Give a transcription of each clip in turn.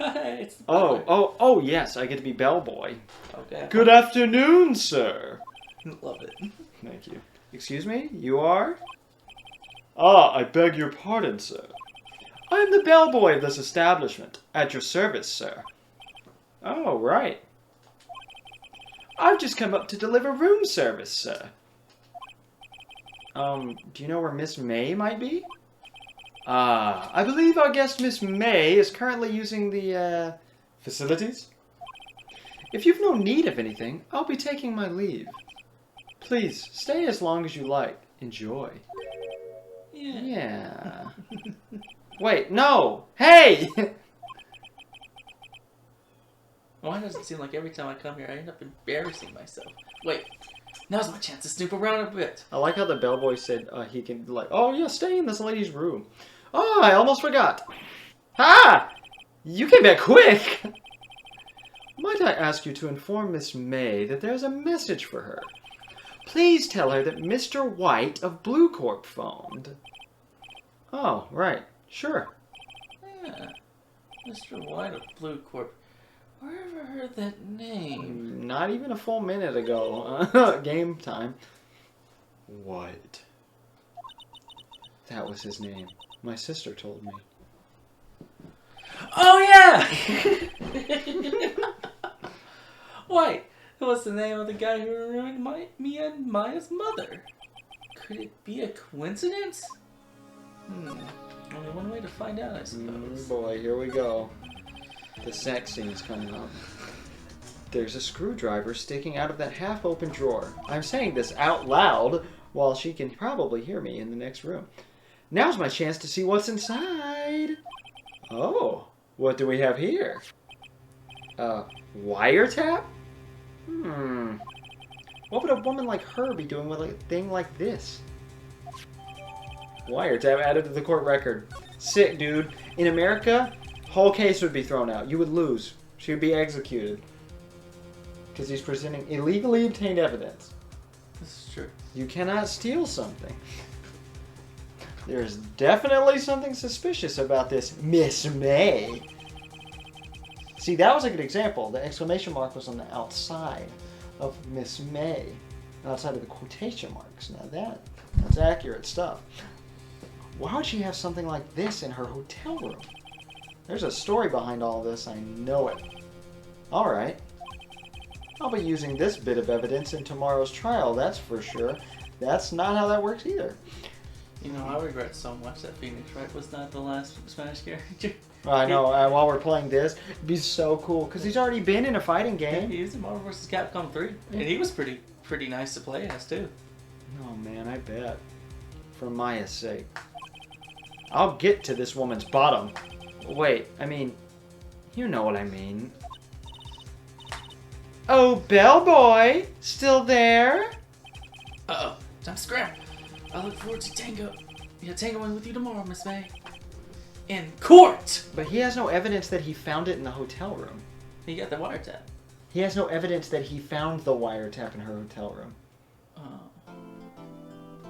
It's the Oh, yes, I get to be bellboy. Okay. Good afternoon, sir. Love it. Thank you. Excuse me, you are? Ah, I beg your pardon, sir. I am the bellboy of this establishment. At your service, sir. Oh, right. I've just come up to deliver room service, sir. Do you know where Miss May might be? Ah, I believe our guest Miss May is currently using the, facilities. If you've no need of anything, I'll be taking my leave. Please, stay as long as you like. Enjoy. Yeah. Wait, no! Hey! Why does it seem like every time I come here, I end up embarrassing myself? Wait, now's my chance to snoop around a bit. I like how the bellboy said he can, like, oh yeah, stay in this lady's room. Oh, I almost forgot. Ha! You came back quick! Might I ask you to inform Miss May that there's a message for her? Please tell her that Mr. White of Blue Corp phoned. Oh, right. Sure. Yeah, Mr. White of Blue Corp. Where have I heard that name? Not even a full minute ago. Game time. White. That was his name. My sister told me. Oh yeah! White. What's the name of the guy who ruined me and Maya's mother? Could it be a coincidence? Only one way to find out, I suppose. Boy, here we go. The sex scene's coming up. There's a screwdriver sticking out of that half-open drawer. I'm saying this out loud while she can probably hear me in the next room. Now's my chance to see what's inside. Oh, what do we have here? Wiretap? What would a woman like her be doing with a thing like this? Wiretap added to the court record. Sick, dude. In America, whole case would be thrown out. You would lose. She would be executed. Because he's presenting illegally obtained evidence. This is true. You cannot steal something. There's definitely something suspicious about this Miss May. See, that was a good example. The exclamation mark was on the outside of Miss May. Outside of the quotation marks. Now that's accurate stuff. Why would she have something like this in her hotel room? There's a story behind all this, I know it. Alright. I'll be using this bit of evidence in tomorrow's trial, that's for sure. That's not how that works either. You know, I regret so much that Phoenix Wright was not the last Smash character. I know, while we're playing this, it'd be so cool, because he's already been in a fighting game. Yeah, he was in Marvel vs. Capcom 3, and he was pretty nice to play as, too. Oh man, I bet. For Maya's sake. I'll get to this woman's bottom. Wait, I mean, you know what I mean. Oh, bellboy, still there? Uh-oh, time to scram. I look forward to tangoing with you tomorrow, Miss May. In court! But he has no evidence that he found it in the hotel room. He got the wiretap. He has no evidence that he found the wiretap in her hotel room. Oh.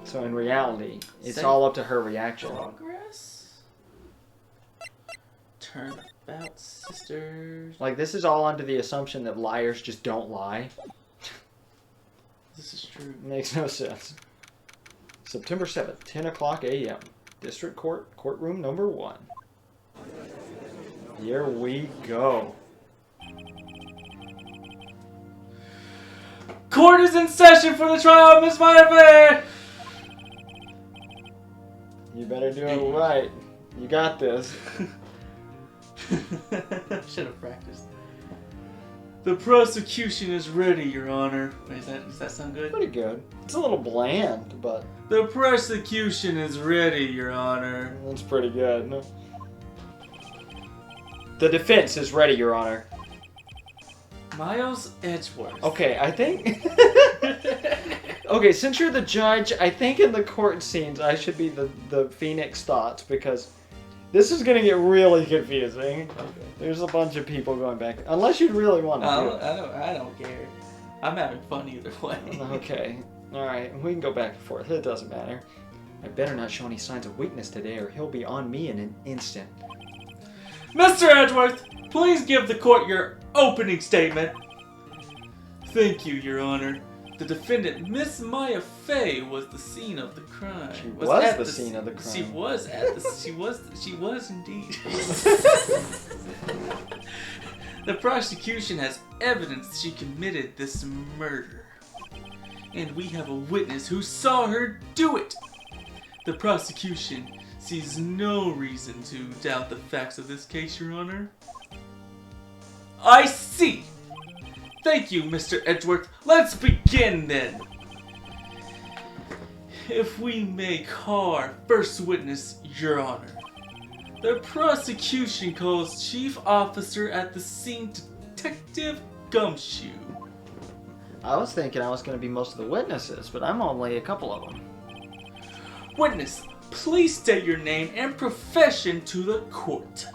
So in reality, it's all up to her reaction. Progress? Turnabout sisters. Like, this is all under the assumption that liars just don't lie. This is true. Makes no sense. September 7th, 10 o'clock a.m. District Court, courtroom number 1. Here we go. Court is in session for the trial of Miss Maya. You better do it right. You got this. Should have practiced. The prosecution is ready, Your Honor. Wait, does that sound good? Pretty good. It's a little bland, but... The prosecution is ready, Your Honor. That's pretty good. No. The defense is ready, Your Honor. Miles Edgeworth. Okay, I think... Okay, since you're the judge, I think in the court scenes I should be the Phoenix Thoughts, because this is going to get really confusing. Okay. There's a bunch of people going back. Unless you really want to do it. I don't care. I'm having fun either way. Okay. Alright, we can go back and forth. It doesn't matter. I better not show any signs of weakness today or he'll be on me in an instant. Mr. Edgeworth, please give the court your opening statement. Thank you, Your Honor. The defendant, Miss Maya Fey, was the scene of the crime. She was the scene of the crime. She was at the. She was indeed. The prosecution has evidence she committed this murder, and we have a witness who saw her do it. The prosecution sees no reason to doubt the facts of this case, Your Honor. I see. Thank you, Mr. Edgeworth. Let's begin then. If we may call our first witness, Your Honor. The prosecution calls Chief Officer at the scene Detective Gumshoe. I was thinking I was going to be most of the witnesses, but I'm only a couple of them. Witness, please state your name and profession to the court.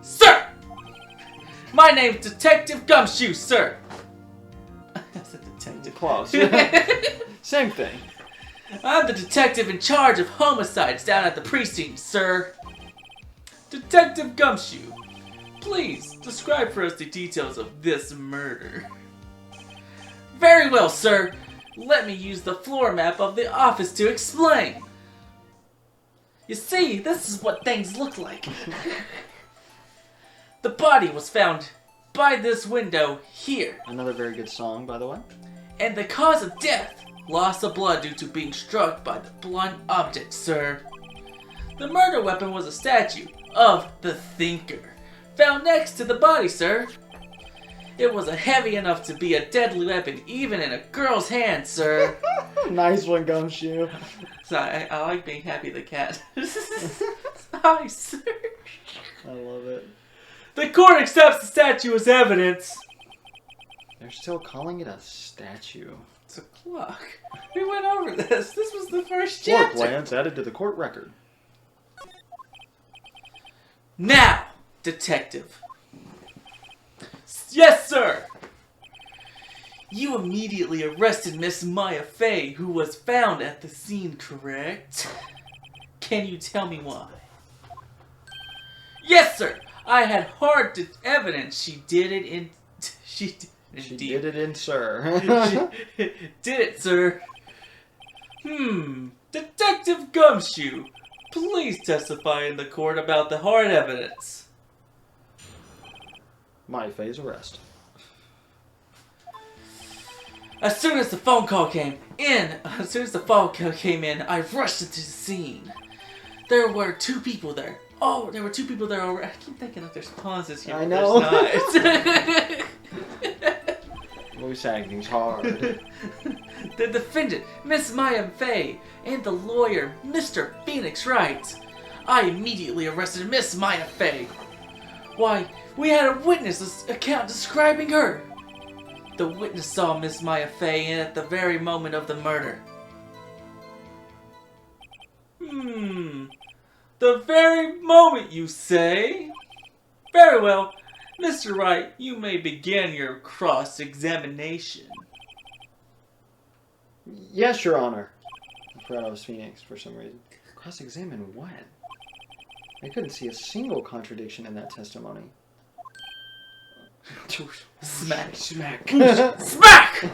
Sir! My name's Detective Gumshoe, sir. That's a detective. Close. Same thing. I'm the detective in charge of homicides down at the precinct, sir. Detective Gumshoe, please describe for us the details of this murder. Very well, sir. Let me use the floor map of the office to explain. You see, this is what things look like. The body was found by this window here. Another very good song, by the way. And the cause of death, loss of blood due to being struck by the blunt object, sir. The murder weapon was a statue of the Thinker, found next to the body, sir. It was heavy enough to be a deadly weapon, even in a girl's hand, sir. Nice one, Gumshoe. So I like being Happy the Cat. Hi, sir. I love it. The court accepts the statue as evidence. They're still calling it a statue. It's a clock. We went over this. This was the first Floor chapter. plans added to the court record. Now, detective. Yes, sir. You immediately arrested Miss Maya Fey, who was found at the scene, correct? Can you tell me why? Yes, sir. I had hard evidence she did it in. She did it in, sir. She did it, sir. Detective Gumshoe, please testify in the court about the hard evidence. Maya Fey's arrest. As soon as the phone call came in, I rushed into the scene. There were two people there. Oh, there were two people there already. I keep thinking that there's pauses here. I know. There's not. Voice acting's hard. The defendant, Miss Maya Fey, and the lawyer, Mr. Phoenix Wright. I immediately arrested Miss Maya Fey. Why, we had a witness account describing her. The witness saw Miss Maya Fey at the very moment of the murder. The very moment, you say? Very well. Mr. Wright, you may begin your cross-examination. Yes, Your Honor. I forgot I was Phoenix for some reason. Cross-examine what? I couldn't see a single contradiction in that testimony. Smack. Smack. Smack!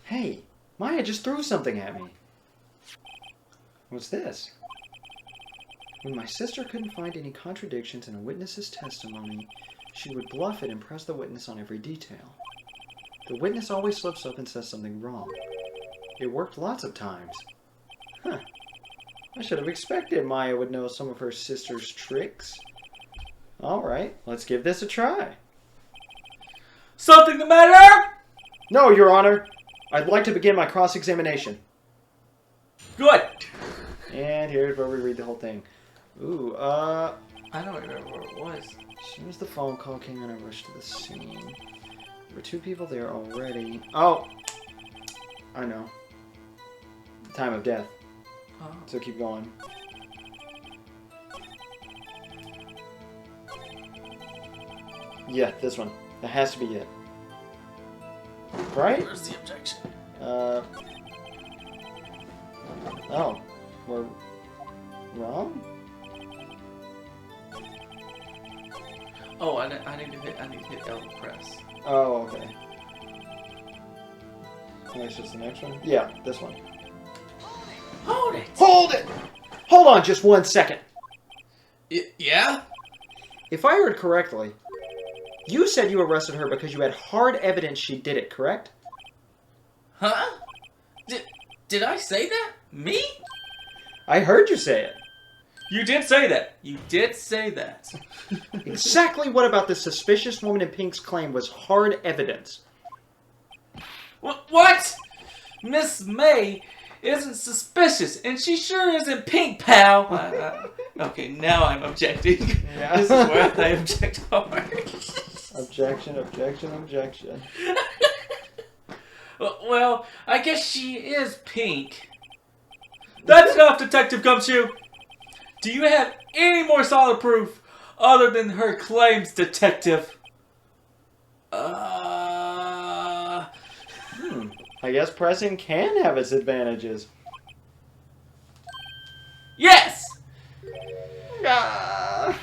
Hey, Maya just threw something at me. What's this? When my sister couldn't find any contradictions in a witness's testimony, she would bluff it and press the witness on every detail. The witness always slips up and says something wrong. It worked lots of times. Huh. I should have expected Maya would know some of her sister's tricks. Alright, let's give this a try. Something the matter? No, Your Honor. I'd like to begin my cross-examination. Good. And here's where we read the whole thing. Ooh, I don't remember what it was. As soon as the phone call came in, I rushed to the scene. There were two people there already. Oh! I know. The time of death. Oh. So keep going. Yeah, this one. That has to be it. Right? Where's the objection? Oh. We're wrong? Oh, I need to hit L to press. Oh, okay. It's just the next one? Yeah, this one. Hold it! Hold it! Hold on just 1 second. Yeah? If I heard correctly, you said you arrested her because you had hard evidence she did it, correct? Huh? Did I say that? Me? I heard you say it. You did say that. You did say that. Exactly what about the suspicious woman in pink's claim was hard evidence? What? Miss May isn't suspicious, and she sure isn't pink, pal. Okay, now I'm objecting. Yeah. This is where I object hard. Objection, objection, objection. Well, I guess she is pink. That's enough, Detective Gumshoe. Do you have any more solid proof other than her claims, Detective? I guess pressing can have its advantages. Yes! Ah.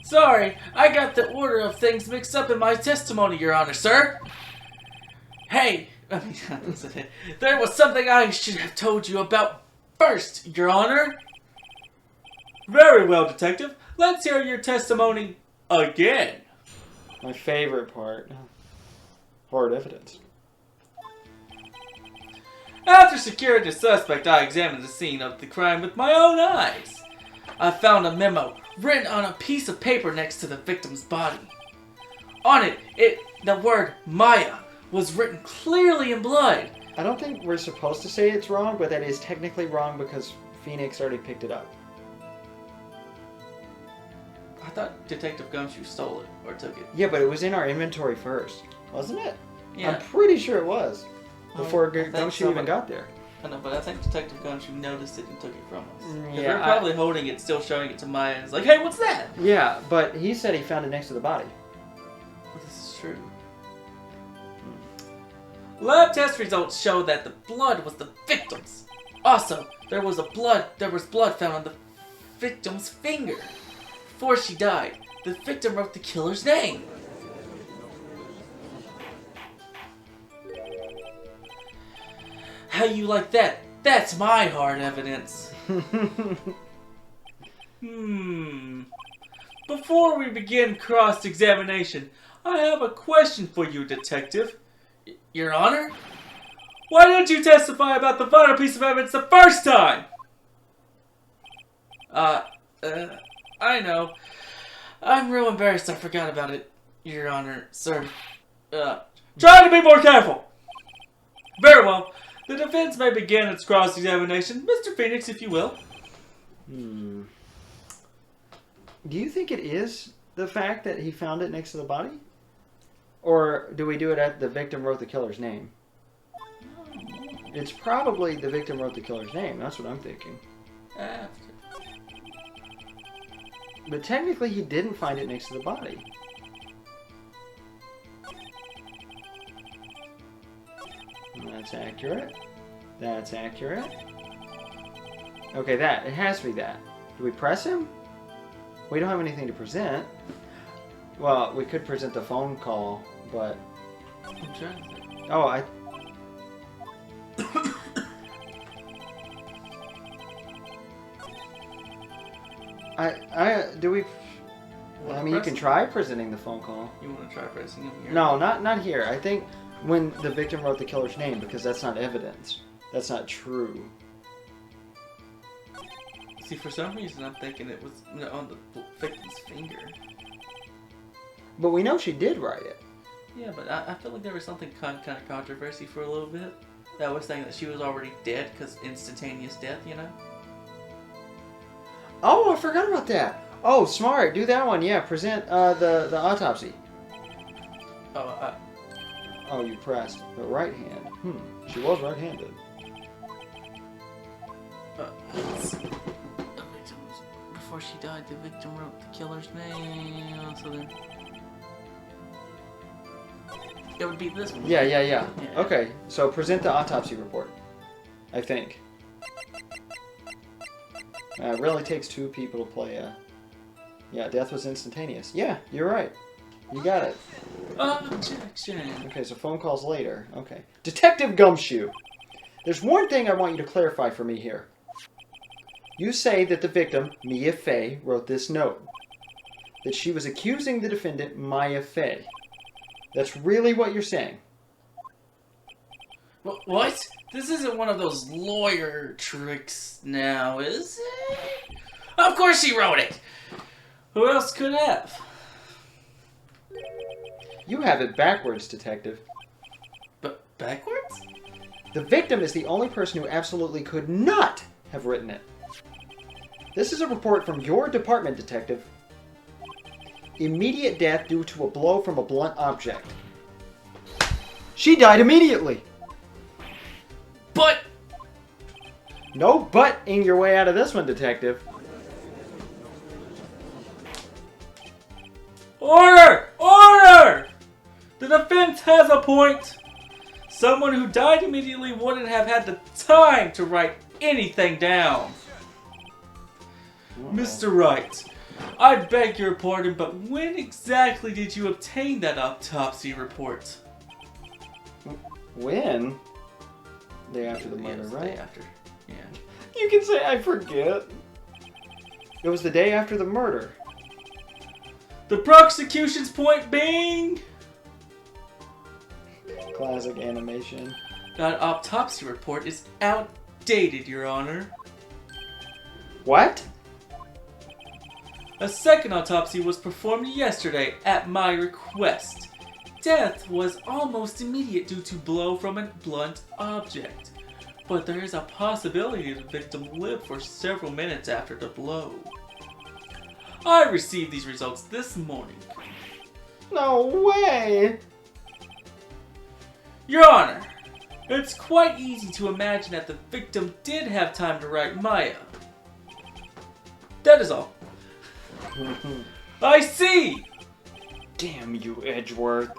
Sorry, I got the order of things mixed up in my testimony, Your Honor, sir. Hey, there was something I should have told you about first, Your Honor. Very well, Detective. Let's hear your testimony again. My favorite part. Hard evidence. After securing the suspect, I examined the scene of the crime with my own eyes. I found a memo written on a piece of paper next to the victim's body. On it, the word Maya was written clearly in blood. I don't think we're supposed to say it's wrong, but that is technically wrong because Phoenix already picked it up. I thought Detective Gumshoe stole it or took it. Yeah, but it was in our inventory first, wasn't it? Yeah. I'm pretty sure it was. Before I think Gumshoe so, even got there. I know, but I think Detective Gumshoe noticed it and took it from us. 'Cause Yeah, we're probably holding it, still showing it to Maya, and it's like, hey, what's that? Yeah, but he said he found it next to the body. Well, this is true. Lab test results show that the blood was the victim's. Also, there was blood found on the victim's finger. Before she died, the victim wrote the killer's name. How you like that? That's my hard evidence. Before we begin cross-examination, I have a question for you, Detective. Your Honor? Why didn't you testify about the vital piece of evidence the first time? I know. I'm real embarrassed I forgot about it, Your Honor, sir. Try to be more careful! Very well. The defense may begin its cross-examination. Mr. Phoenix, if you will. Do you think it is the fact that he found it next to the body? Or do we do it at the victim wrote the killer's name? It's probably the victim wrote the killer's name. That's what I'm thinking. After. But technically he didn't find it next to the body. That's accurate. That's accurate. Okay, it has to be that. Do we press him? We don't have anything to present. Well, we could present the phone call, but... I'm trying to think. Oh, do we... I mean, you can try presenting the phone call. You want to try pressing him here? No, not here. I think when the victim wrote the killer's name, because that's not evidence. That's not true. See, for some reason, I'm thinking it was on the victim's finger. But we know she did write it. Yeah, but I feel like there was something kind of controversy for a little bit. That was saying that she was already dead because instantaneous death, you know? Oh, I forgot about that. Oh, smart. Do that one. Yeah, present the autopsy. Oh, you pressed the right hand. She was right-handed. Before she died, the victim wrote the killer's name. So then... It would be this one. Yeah. Okay, so present the autopsy report. I think. It really takes two people to play a... Yeah, death was instantaneous. Yeah, you're right. You got it. Objection. Okay, so phone calls later. Okay. Detective Gumshoe. There's one thing I want you to clarify for me here. You say that the victim, Mia Fey, wrote this note. That she was accusing the defendant, Maya Fey. That's really what you're saying. What? This isn't one of those lawyer tricks now, is it? Of course she wrote it! Who else could have? You have it backwards, Detective. But backwards? The victim is the only person who absolutely could not have written it. This is a report from your department, Detective. Immediate death due to a blow from a blunt object. She died immediately! But... No but-ing your way out of this one, Detective. Order! Order! The defense has a point. Someone who died immediately wouldn't have had the time to write anything down. Mr. Wright, I beg your pardon, but when exactly did you obtain that autopsy report? When? Day after the murder, right? Day after, yeah. You can say I forget. It was the day after the murder. The prosecution's point being... Classic animation. That autopsy report is outdated, Your Honor. What? A second autopsy was performed yesterday at my request. Death was almost immediate due to blow from a blunt object. But there is a possibility the victim lived for several minutes after the blow. I received these results this morning. No way! Your Honor, it's quite easy to imagine that the victim did have time to write Maya. That is all. I see! Damn you, Edgeworth.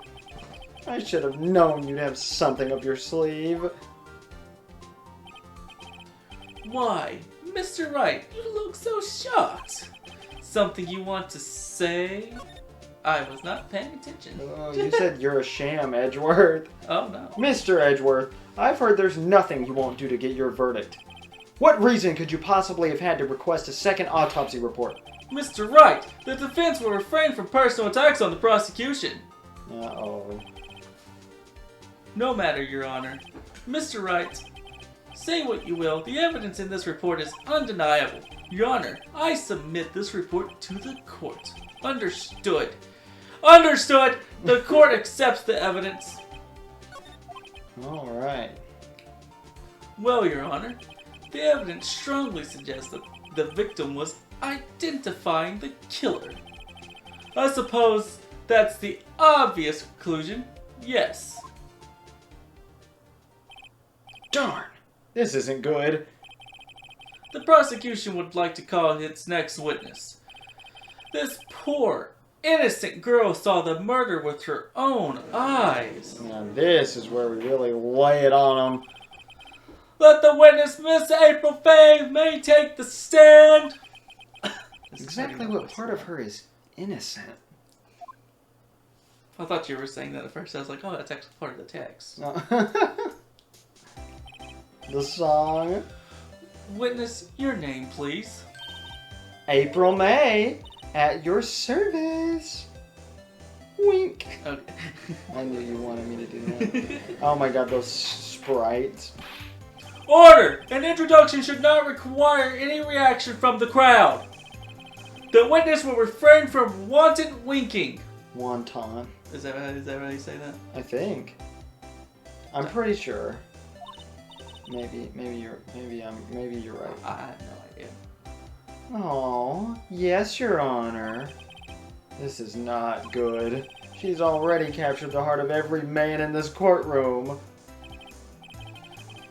I should have known you'd have something up your sleeve. Why, Mr. Wright, you look so shocked. Something you want to say? I was not paying attention. Oh, you said you're a sham, Edgeworth. Oh, no. Mr. Edgeworth, I've heard there's nothing you won't do to get your verdict. What reason could you possibly have had to request a second autopsy report? Mr. Wright, the defense will refrain from personal attacks on the prosecution. Uh-oh. No matter, Your Honor. Mr. Wright, say what you will, the evidence in this report is undeniable. Your Honor, I submit this report to the court. Understood. Understood! The court accepts the evidence. Alright. Well, Your Honor, the evidence strongly suggests that the victim was identifying the killer. I suppose that's the obvious conclusion. Yes. Darn! This isn't good. The prosecution would like to call its next witness. This poor, innocent girl saw the murder with her own eyes. Now this is where we really lay it on them. Let the witness, Miss April Fay, may take the stand. Exactly what part of her is innocent? I thought you were saying that at first. I was like, oh, that's actually part of the text. No. The song. Witness, your name, please. April May, at your service. Wink. Okay. I knew you wanted me to do that. Oh my god, those sprites. Order! An introduction should not require any reaction from the crowd. The witness will refrain from wanton winking. Wonton. Is that how you say that? I think. I'm pretty sure. Maybe you're right. I have no idea. Oh, yes, Your Honor. This is not good. She's already captured the heart of every man in this courtroom.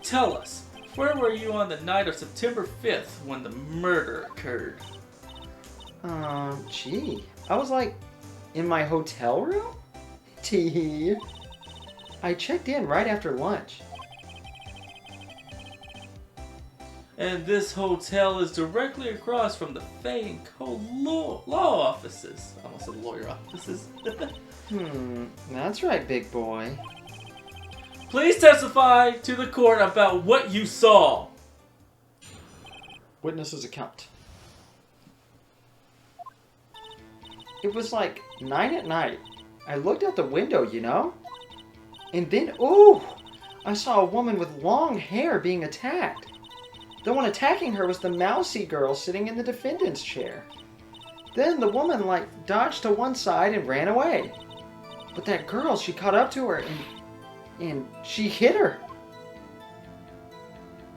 Tell us, where were you on the night of September 5th when the murder occurred? Gee. I was like, in my hotel room? Tee. I checked in right after lunch. And this hotel is directly across from the Fay & Co. law offices. I almost said lawyer offices. That's right, big boy. Please testify to the court about what you saw. Witness's account. It was like 9 at night. I looked out the window, you know? And then, ooh! I saw a woman with long hair being attacked. The one attacking her was the mousy girl sitting in the defendant's chair. Then the woman, dodged to one side and ran away. But that girl, she caught up to her and she hit her.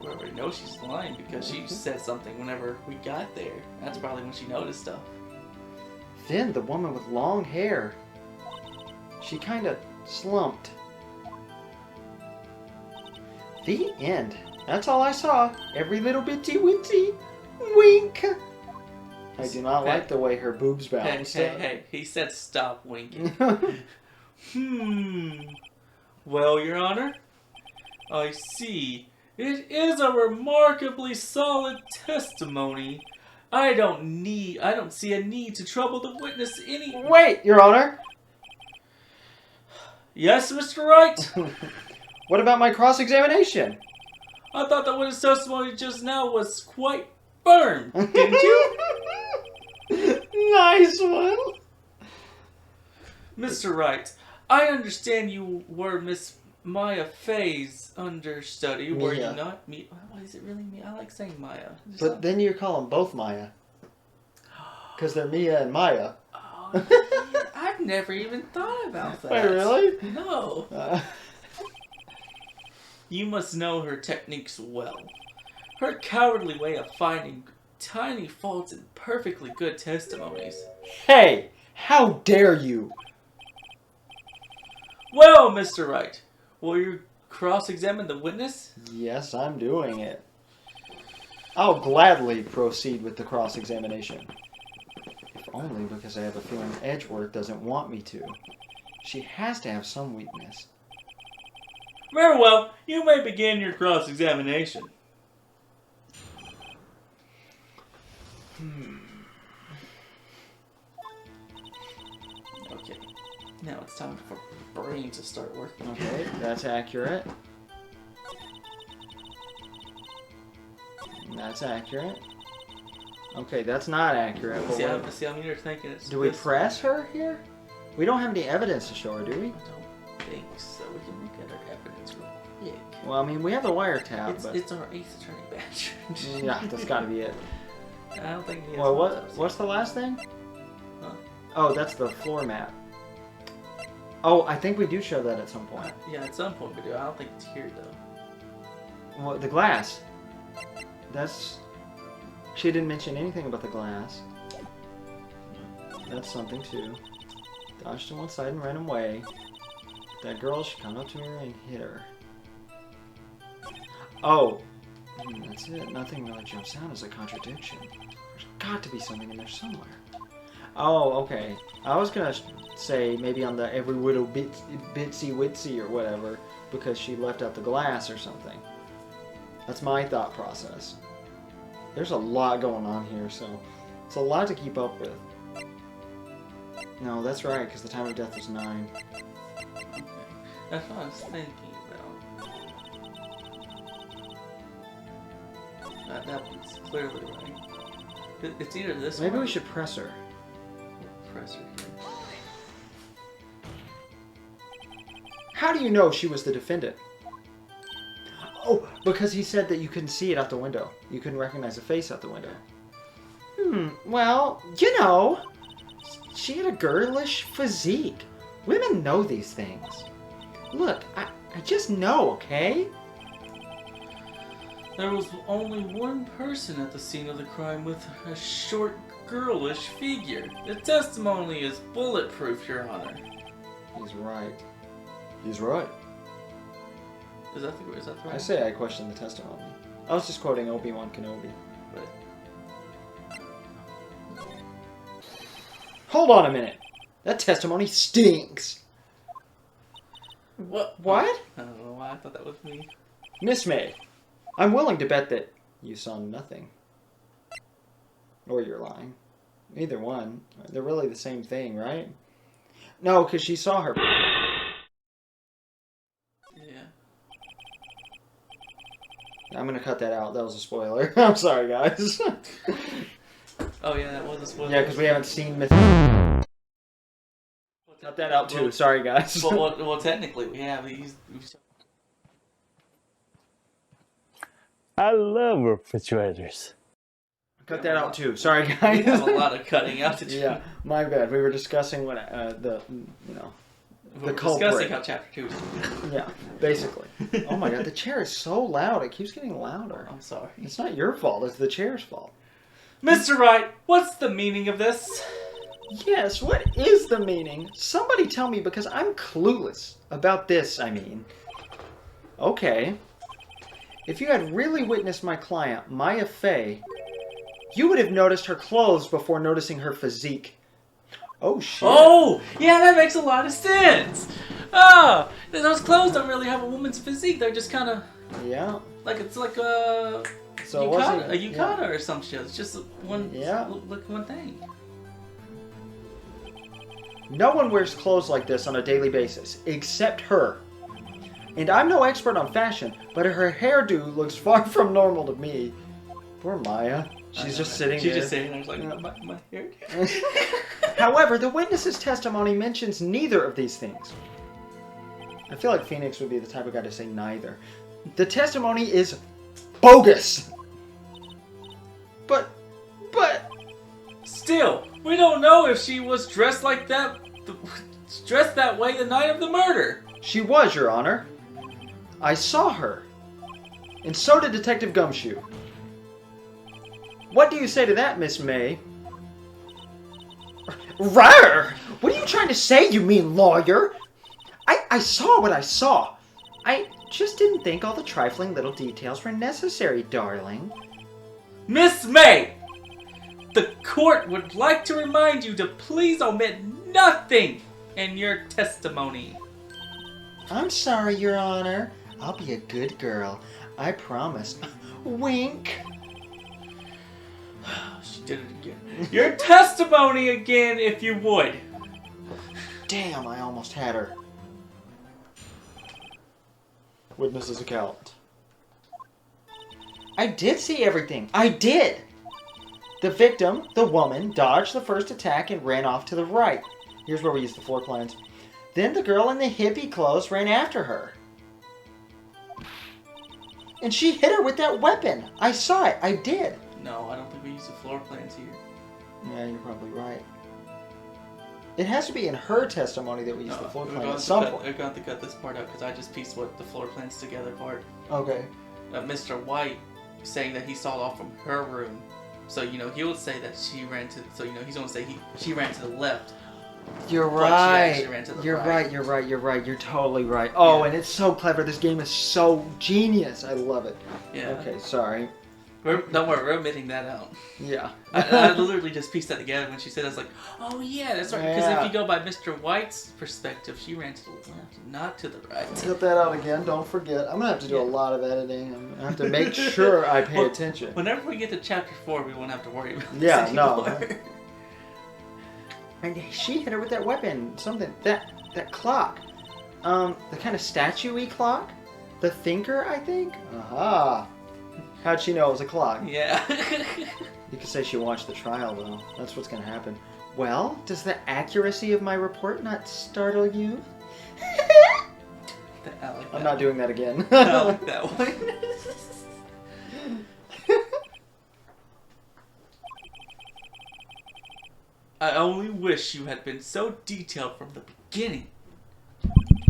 We already know she's lying because she said something whenever we got there. That's probably when she noticed stuff. Then the woman with long hair, she kind of slumped. The end. That's all I saw. Every little bitty witty wink. I do not like the way her boobs bounce. Hey, he said stop winking. Well, Your Honor, I see. It is a remarkably solid testimony. I don't see a need to trouble the witness any... Wait, Your Honor! Yes, Mr. Wright? What about my cross-examination? I thought the witness testimony just now was quite firm, didn't you? Nice one! Mr. Wright, I understand you were Miss Maya Fay's understudy, were you not? Why is it really me? I like saying Maya. But then you call them both Maya. Because they're Mia and Maya. Oh, yeah. I've never even thought about that. Wait, really? No. You must know her techniques well. Her cowardly way of finding tiny faults in perfectly good testimonies. Hey! How dare you! Well, Mr. Wright, will you cross-examine the witness? Yes, I'm doing it. I'll gladly proceed with the cross-examination. If only because I have a feeling Edgeworth doesn't want me to. She has to have some weakness. Very well, you may begin your cross-examination. Okay, now it's time for brain to start working. Okay, that's accurate. That's accurate. Okay, that's not accurate. See how you're thinking it's... Do we press her here? We don't have any evidence to show her, do we? I don't think so. We can look at our evidence real quick. Well, I mean, we have the wiretap, but... It's our Ace Attorney badge. Yeah, that's gotta be it. I don't think he has... Well, what's the last thing? Huh? Oh, that's the floor mat. Oh, I think we do show that at some point. Yeah, at some point we do. I don't think it's here, though. Well, the glass. That's... She didn't mention anything about the glass. That's something, too. Dodged to one side and ran away. That girl, she come up to her and hit her. Oh! That's it. Nothing really jumps out as a contradiction. There's got to be something in there somewhere. Oh, okay. I was gonna say maybe on the every little bitsy witsy or whatever, because she left out the glass or something. That's my thought process. There's a lot going on here, so it's a lot to keep up with. No, that's right, because the time of death was 9. Okay. That's what I was thinking about. That one's clearly right. It's either this one... Maybe we should press her. Press her here. How do you know she was the defendant? Oh, because he said that you couldn't see it out the window. You couldn't recognize the face out the window. Well, you know, she had a girlish physique. Women know these things. Look, I just know, okay? There was only one person at the scene of the crime with a short, girlish figure. The testimony is bulletproof, Your Honor. He's right. He's right. Is that the right? I say I question the testimony. I was just quoting Obi-Wan Kenobi. But... Hold on a minute. That testimony stinks. What? What? I don't know why I thought that was me. Miss May, I'm willing to bet that You saw nothing. Or you're lying. Either one. They're really the same thing, right? No, because she saw her. Yeah. I'm going to cut that out. That was a spoiler. I'm sorry, guys. Oh, yeah, that was a spoiler. Yeah, because we haven't seen Cut that out, too. Sorry, guys. Well, technically, we have. I love refrigerators. Cut that out, too. Sorry, guys. We have a lot of cutting out to do. Yeah, my bad. We were discussing what, the culprit. Discussing how chapter 2 is. Yeah, basically. Oh my god, the chair is so loud. It keeps getting louder. I'm sorry. It's not your fault. It's the chair's fault. Mr. Wright, what's the meaning of this? Yes, what is the meaning? Somebody tell me, because I'm clueless about this, I mean. Okay. If you had really witnessed my client, Maya Fey, you would have noticed her clothes before noticing her physique. Oh, shit. Oh! Yeah, that makes a lot of sense! Oh! Those clothes don't really have a woman's physique. They're just kind of... Yeah. Like, it's like a... So yukata, a yukata or some shit. It's just one... Yeah. Look, one thing. No one wears clothes like this on a daily basis, except her. And I'm no expert on fashion, but her hairdo looks far from normal to me. Poor Maya. She's just sitting there. She's just sitting there like, my hair. However, the witness's testimony mentions neither of these things. I feel like Phoenix would be the type of guy to say neither. The testimony is bogus. But... Still, we don't know if she was dressed like that... dressed that way the night of the murder. She was, Your Honor. I saw her. And so did Detective Gumshoe. What do you say to that, Miss May? Rawr! What are you trying to say, you mean lawyer? I saw what I saw. I just didn't think all the trifling little details were necessary, darling. Miss May! The court would like to remind you to please omit nothing in your testimony. I'm sorry, Your Honor. I'll be a good girl. I promise. Wink. She did it again. Your testimony again, if you would. Damn, I almost had her. Witness's account. I did see everything. I did! The victim, the woman, dodged the first attack and ran off to the right. Here's where we use the floor plans. Then the girl in the hippie clothes ran after her. And she hit her with that weapon. I saw it. I did. No, I don't think we use the floor plans here. Yeah, you're probably right. It has to be in her testimony that we use the floor plan at some point. We're going to cut this part out because I just pieced what the floor plans together part. Okay. Mr. White saying that he saw it off from her room. So, he would say that she ran to... So, he's going to say she ran to the left. You're right. You're right. You're totally right. Oh, yeah. And it's so clever. This game is so genius. I love it. Yeah. Okay, sorry. Don't worry, we're omitting that out. Yeah. I literally just pieced that together when she said, I was like, oh yeah, that's right. Because if you go by Mr. White's perspective, she ran to the left, not to the right. Cut that out again. Don't forget. I'm going to have to do a lot of editing. I'm going to have to make sure I pay attention. Whenever we get to chapter 4, we won't have to worry about this anymore. No. And she hit her with that weapon. Something. That clock. The kind of statue-y clock. The thinker, I think? Aha. How'd she know it was a clock? Yeah. You could say she watched the trial, though. That's what's going to happen. Well, does the accuracy of my report not startle you? I'm not doing that again. I like that one. I only wish you had been so detailed from the beginning.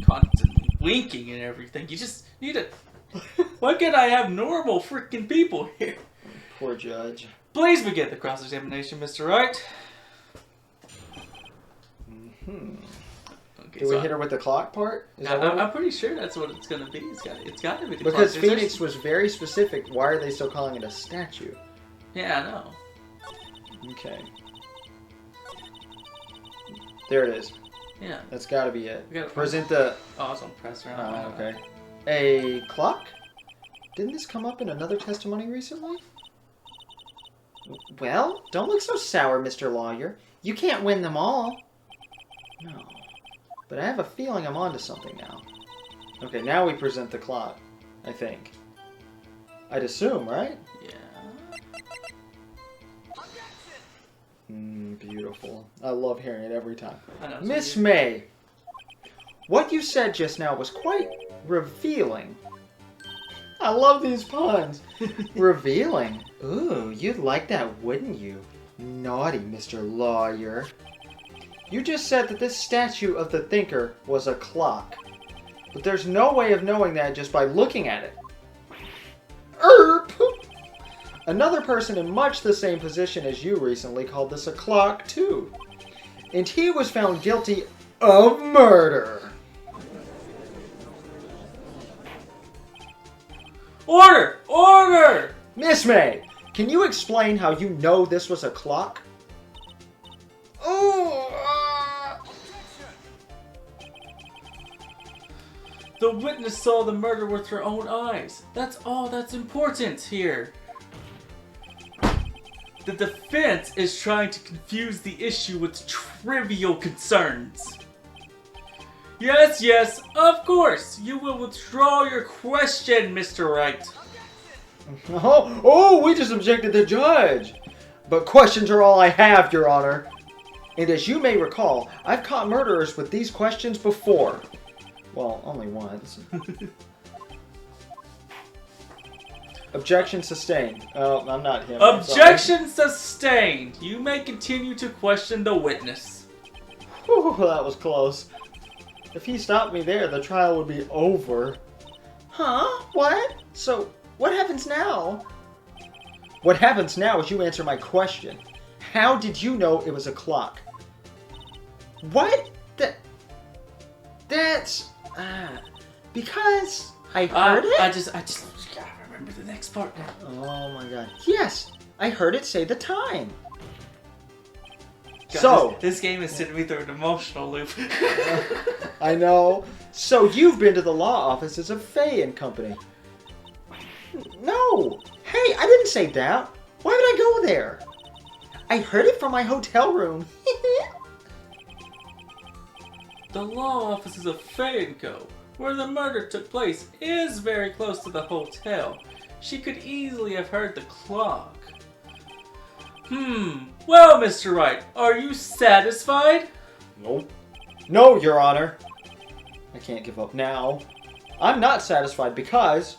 Constantly winking and everything. You just need to... Why can't I have normal freaking people here? Poor judge. Please begin the cross-examination, Mr. Wright. Mm-hmm. Okay, Do we hit her with the clock part? I'm pretty sure that's what it's going to be. It's got to be the clock. Because Phoenix was very specific. Why are they still calling it a statue? Yeah, I know. Okay. There it is. Yeah. That's got to be it. Present the... Oh, it's on press around. Okay. A clock? Didn't this come up in another testimony recently? Well, don't look so sour, Mr. Lawyer. You can't win them all. No. But I have a feeling I'm onto something now. Okay, now we present the clock, I think. I'd assume, right? Yeah. Beautiful. I love hearing it every time. I know, Miss May, what you said just now was quite revealing. I love these puns. Revealing. Ooh, you'd like that, wouldn't you? Naughty Mr. Lawyer. You just said that this statue of the thinker was a clock. But there's no way of knowing that just by looking at it. Erp! Another person in much the same position as you recently called this a clock, too. And he was found guilty of murder. Order! Order! Miss May, can you explain how you know this was a clock? The witness saw the murder with her own eyes. That's all that's important here. The defense is trying to confuse the issue with trivial concerns. Yes, yes, of course. You will withdraw your question, Mr. Wright. Oh, we just objected the judge. But questions are all I have, Your Honor. And as you may recall, I've caught murderers with these questions before. Well, only once. Objection sustained. Oh, I'm not him. Objection sustained. You may continue to question the witness. Whew, that was close. If he stopped me there, the trial would be over. Huh? What? So, what happens now? What happens now is you answer my question. How did you know it was a clock? What? That's... because I heard it? I just gotta remember the next part now. Oh my god. Yes! I heard it say the time. God, So... This game is sending me through an emotional loop. I know. So you've been to the law offices of Fay and Company. No! Hey, I didn't say that. Why would I go there? I heard it from my hotel room. The law offices of Fay & Co., where the murder took place, is very close to the hotel. She could easily have heard the clock. Well, Mr. Wright, are you satisfied? Nope. No, Your Honor. I can't give up now. I'm not satisfied because